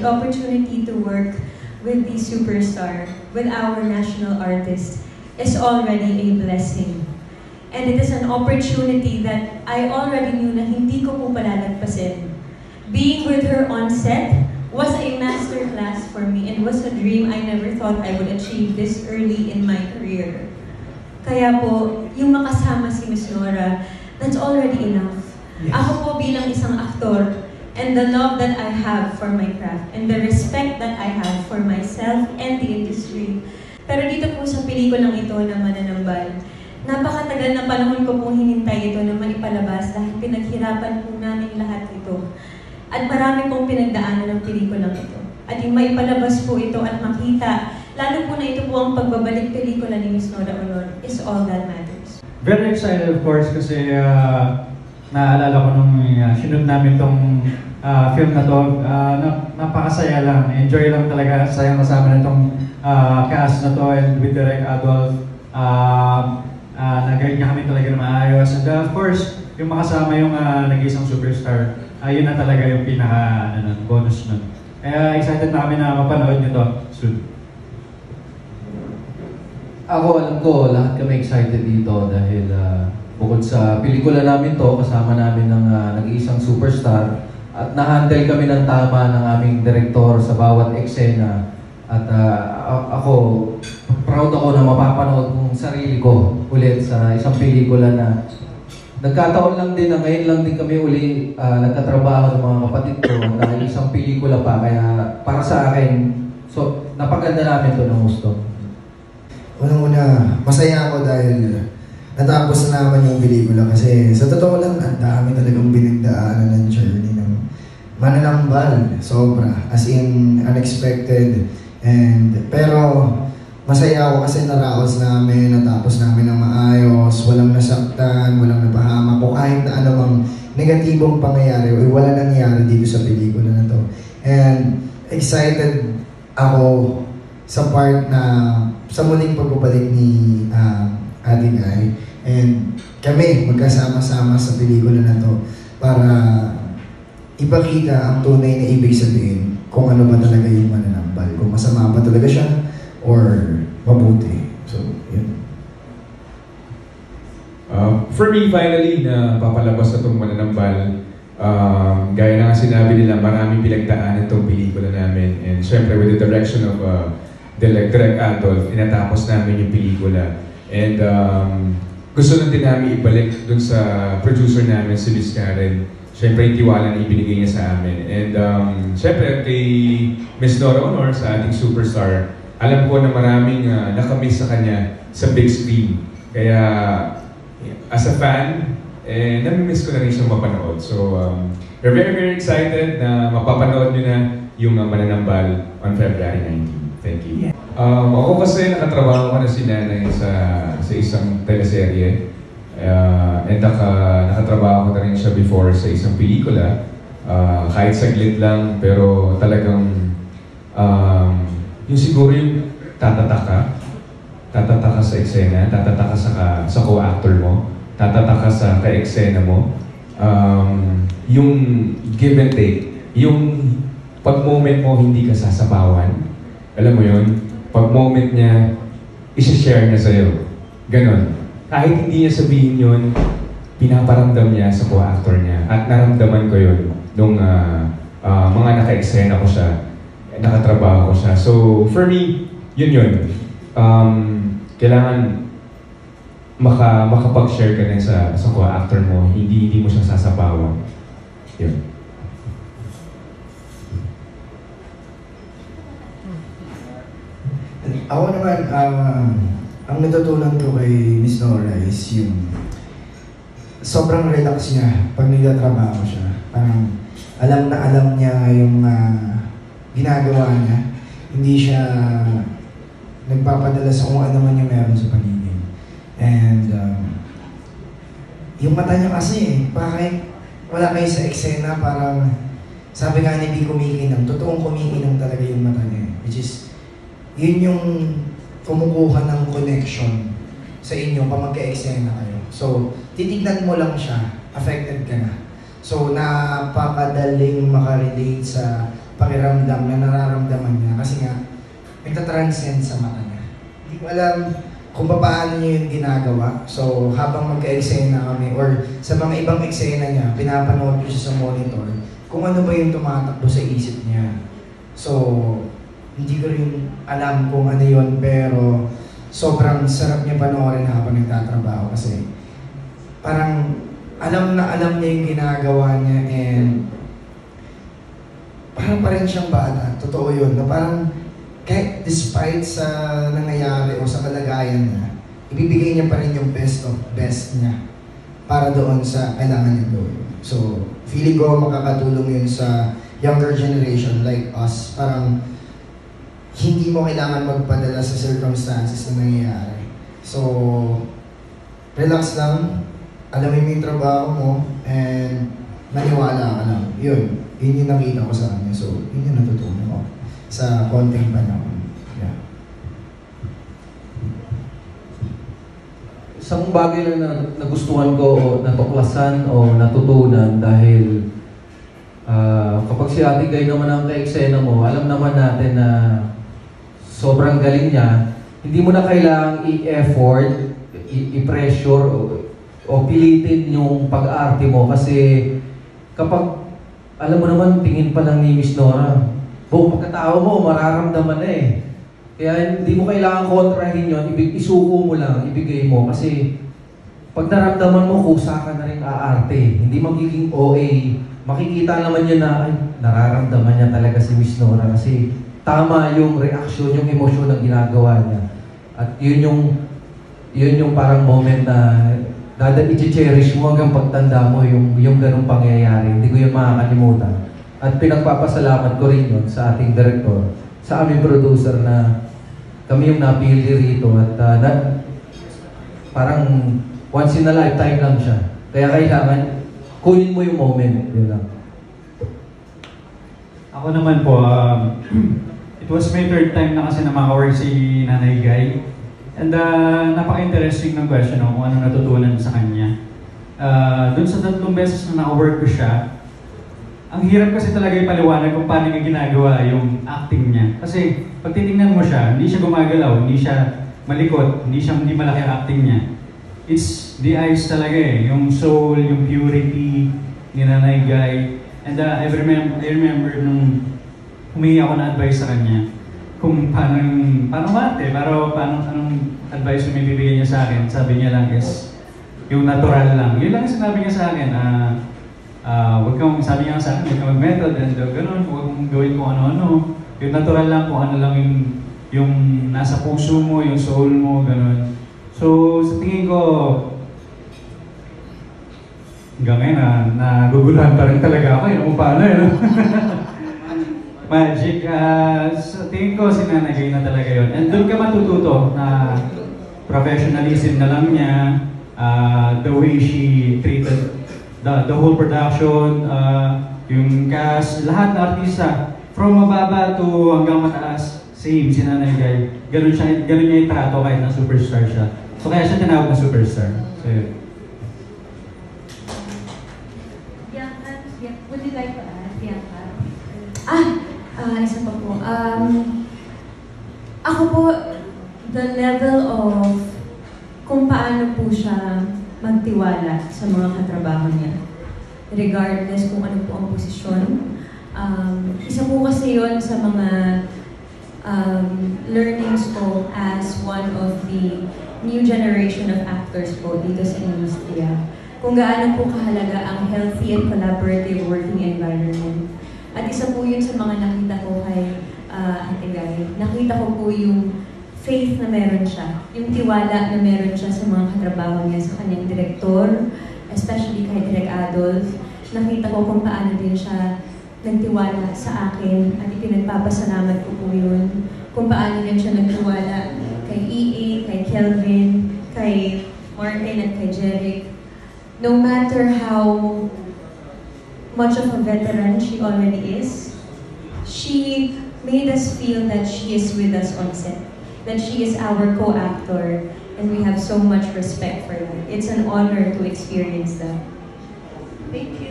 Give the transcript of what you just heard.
the opportunity to work with the superstar, with our national artist, is already a blessing. And it is an opportunity that I already knew na hindi ko po palalagpasin. Being with her on set was a masterclass for me and was a dream I never thought I would achieve this early in my career. Kaya po, yung makasama si Miss Nora, that's already enough. Yes. Ako po bilang isang aktor, and the love that I have for my craft, and the respect that I have for myself and the industry. Pero dito po sa pelikulang ito na Mananambal, napakatagal na panahon ko pong hinintay ito na maipalabas dahil pinaghirapan po namin lahat ito. At marami pong pinagdaanan ng pelikulang ito. At yung maipalabas po ito at makita, lalo po na ito po ang pagbabalik pelikula ni Miss Nora Aunor, is all that matters. Very excited of course kasi naalala ko nung sinunod namin tong film na to, napakasaya lang, enjoy lang talaga, sayang kasama na itong cast na to and with Direk Adolf, nag-guide niya kami talaga na maayos. And of course, yung makasama yung nag-iisang superstar, yun na talaga yung pinaka bonus nun. Kaya excited na kami na mapanood nyo to soon. Ako, alam ko, lahat kami excited dito dahil bukod sa pelikula namin to, kasama namin ng nag-iisang superstar at na-handle kami ng tama ng aming direktor sa bawat eksena. At ako, proud ako na mapapanood kong sarili ko ulit sa isang pelikula na nagkataon lang din na ngayon lang din kami uli nagkatrabaho ng mga kapatid ko dahil isang pelikula pa. Kaya para sa akin, so napaganda namin to ng gusto. Unang-una, masaya ako dahil natapos na naman yung pelikula kasi sa totoo lang, ang dami talagang binigdaanan ng journey ng Mananambal. Sobra. As in, unexpected. Pero, masaya ako kasi naraos namin, natapos namin ng maayos, walang nasaktan, walang napahamak, o kahit na anumang negatibong pangyayari, o wala nangyari dito sa pelikula na to. And, excited ako sa part na sa muling pagbabalik ni Ate Guy. And kami magkasama-sama sa pelikula na to para ipakita ang tunay na ibig sabihin kung ano ba talaga yung Mananambal. Kung masama ba talaga siya or mabuti. So, yun. For me, finally, na papalabas na itong Mananambal, gaya na nga sinabi nila, maraming pinagdaanan itong pelikula namin. And syempre, with the direction of Direk Adolf, inatapos namin yung pelikula. And gusto lang din namin ibalik dun sa producer namin, si Miss Karen. Siyempre, yung tiwala na ibinigay niya sa amin. And siyempre, kay Miss Nora Aunor, sa ating superstar, alam ko na maraming nakamiss sa kanya sa big screen. Kaya, as a fan, namimiss ko na rin siyang mapanood. So, we're very, very excited na mapapanood nyo na yung Mananambal on February 19. Thank you. Ako kasi nakatrabaho ko na si Nanay sa isang teleserye. And nakatrabaho ko na rin siya before sa isang pelikula. Kahit saglit lang, pero talagang yung siguro yung tatata ka sa eksena, tatata ka sa co-actor mo, tatata ka sa ka-eksena mo. Yung give and take, yung pag-moment mo hindi ka sasabawan. Alam mo yun, pag moment niya, isa-share niya sa'yo. Ganon. Kahit hindi niya sabihin yun, pinaparamdam niya sa co-actor niya. At naramdaman ko yun nung mga naka-eksena ko siya, nakatrabaho ko siya. So, for me, yun. Kailangan makapag-share ka na sa co-actor mo, hindi mo siya sasapawan. Yun. Ako naman, ang natutunan ko kay Miss Nora is yung sobrang relax niya pag nagtatrabaho siya. Parang alam na alam niya yung ginagawa niya. Hindi siya nagpapadala sa kung ano man yung meron sa paligid. And yung mata niya kasi, bakit wala kayo sa eksena, parang sabi nga hindi kumikinang, totoong kumikinang talaga yung mata niya. Which is, yun yung kumukuha ng connection sa inyo pa magka-eksena kayo. So, titignan mo lang siya, affected ka na. So, napakadaling makarelate sa pakiramdam na nararamdaman niya kasi nga nagtatranscend sa mata niya. Hindi ko alam kung paano niya yung ginagawa. So, habang magka-eksena kami or sa mga ibang eksena niya, pinapanood ko siya sa monitor kung ano ba yung tumatakbo sa isip niya. So, hindi ko rin alam kung ano yun, pero sobrang sarap niya panoorin habang nagtatrabaho kasi parang alam na alam niya yung ginagawa niya and parang pa rin siyang bata. Totoo yun, na parang kahit despite sa nangyayari o sa kalagayan niya, ibibigay niya pa rin yung best of best niya para doon sa kailangan niya gawin. So, feeling ko makakatulong yun sa younger generation like us. Parang hindi mo kailangan magpadala sa circumstances na nangyayari. So, relax lang, alamin mo yung trabaho mo, and maniwala ka lang. Yun yung nakita ko sa kanya. So, yun yung natutunan ko sa konting panahon. Yeah. Isang bagay na nagustuhan ko o natuklasan o natutunan dahil kapag si Ate Guy naman ang ka-eksena mo, alam naman natin na sobrang galing niya, hindi mo na kailangang i-effort, i-pressure o pilitin yung pag-arte mo kasi kapag alam mo naman, tingin pa lang ni Miss Nora, buong pagkatao mo, mararamdaman na eh. Kaya hindi mo kailangan kontrahin yun, isuko mo lang, ibigay mo. Kasi pag naramdaman mo, kusa ka na rin aarte. Hindi magiging OA. Makikita naman yun na, ay, nararamdaman niya talaga si Miss Nora. Kasi tama yung reaksyon, yung emosyon na ginagawa niya. At yun yung parang moment na i-cherish mo hanggang pagtanda mo yung ganung pangyayari. Hindi ko yun makakalimutan. At pinagpapasalamat ko rin yun sa ating director, sa aming producer na kami yung napili rito at parang once in a lifetime lang siya. Kaya kailangan kunin mo yung moment. Yun lang. Ako naman po, it was my third time na kasi na maka-work si Nanay Guy. And napaka-interesting ng question kung ano natutunan sa kanya. Doon sa 3 beses na naka-work ko siya, ang hirap kasi talaga ipaliwanag kung paano niya ginagawa yung acting niya. Kasi pag titingnan mo siya, hindi siya gumagalaw, hindi siya malikot, hindi malaki ang acting niya. It's the eyes talaga eh, yung soul, yung purity ni Nanay Guy. And I remember nung humingi ako na advice sa kanya kung paano mate, pero anong advice yung may bibigyan niya sa akin. Sabi niya lang is yung natural lang. Yun lang sinabi niya sa akin. Sabi niya sa akin, huwag kang mag-method and gano'n, huwag mong gawin kung ano-ano. Yung natural lang, kung ano lang yung nasa puso mo, yung soul mo, gano'n. So, sa tingin ko, hanggang ngayon naguguluhan pa rin talaga ako, yun kung paano yun. Magic, sa tingin ko, sinanagay na talaga yun. And doon ka matututo na professionalism na lang niya, the way she treated the whole production, yung cast, lahat na artista, from mababa to hanggang mataas, same si Nanay Guy. Ganun niya itrato kahit na superstar siya. So kaya siya tinawag na superstar. So yun. Bianca, would you like to add, Bianca? Isa pa po. Ako po, the level of kung paano po siya magtiwala sa mga katrabaho niya. Regardless kung ano po ang posisyon. Isa po kasi yun sa mga learnings ko as one of the new generation of actors po dito sa industriya. Kung gaano po kahalaga ang healthy and collaborative working environment. At isa po yun sa mga nakita ko kay Ate Guy. Nakita ko po yung faith na meron siya, yung tiwala na meron siya sa mga katrabaho niya, sa kanyang direktor, especially kay Direk Adolf. Nakita ko kung paano din siya nagtiwala sa akin at ipinagpapasalamat ko po yun. Kung paano din siya nagtiwala kay EA, kay Kelvin, kay Martin at kay Jeric. No matter how much of a veteran she already is, she made us feel that she is with us on set, that she is our co-actor, and we have so much respect for that. It's an honor to experience that. Thank you.